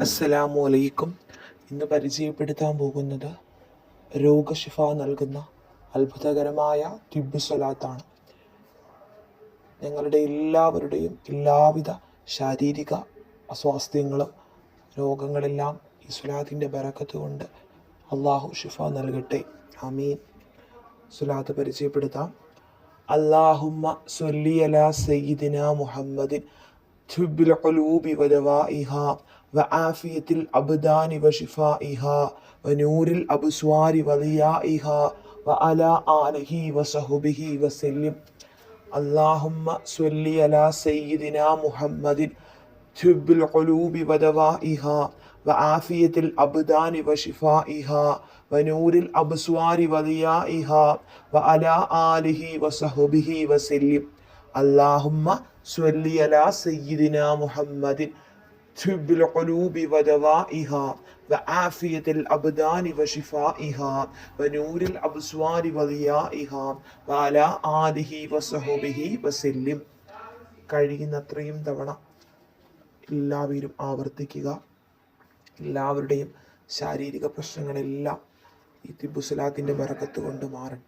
അസ്സലാമു അലൈക്കും. ഇന്ന് പരിചയപ്പെടുത്താൻ പോകുന്നത് രോഗശിഫ നൽകുന്ന അത്ഭുതകരമായ തിബ്ബ് സ്വലാത്താണ്. ഞങ്ങളുടെ എല്ലാവരുടെയും എല്ലാവിധ ശാരീരിക അസ്വാസ്ഥ്യങ്ങളും രോഗങ്ങളെല്ലാം ഈ സ്വലാത്തിൻ്റെ ബറക്കത്ത് കൊണ്ട് അള്ളാഹു ഷിഫ നൽകട്ടെ. ആമീൻ. സ്വലാത്ത് പരിചയപ്പെടുത്താം. അല്ലാഹുമ്മ സ്വല്ലി അലാ സയ്യിദിന മുഹമ്മദിൻ തുബ്ബിൽ ഖുലൂബി വദവാഇഹാ വആഫിയത്തിൽ അബ്ദാനി വശിഫാഇഹാ വനൂരിൽ അബ്സ്വാരി വദിയാഇഹാ വഅലാ ആലിഹി വസഹ്ബിഹി വസല്ലം. അല്ലാഹുമ്മ സ്വല്ലി അലാ സയ്യിദിന മുഹമ്മദിൻ തുബ്ബിൽ ഖുലൂബി വദവാഇഹാ വആഫിയത്തിൽ അബ്ദാനി വശിഫാഇഹാ വനൂരിൽ അബ്സ്വാരി വദിയാഇഹാ വഅലാ ആലിഹി വസഹ്ബിഹി വസല്ലം. അല്ലാഹുമ്മ സ്വല്ലി അലാ സയ്യിദിന മുഹമ്മദിൻ തുബ്ബിൽ ഖുലൂബി വദവാഇഹാ വആഫിയത്തിൽ അബ്ദാനി വശിഫാഇഹാ വനൂരിൽ അബ്സ്വാരി വദിയാഇഹാ വഅലാ ആലിഹി വസഹ്ബിഹി വസല്ലം. കഴിയുന്നത്രയും തവണ എല്ലാവരും ആവർത്തിക്കുക. എല്ലാവരുടെയും ശാരീരിക പ്രശ്നങ്ങളെല്ലാം ഈ തിബ്ബ് സ്വലാത്തിൻ്റെ ബറക്കത്ത് കൊണ്ട് മാറട്ടെ.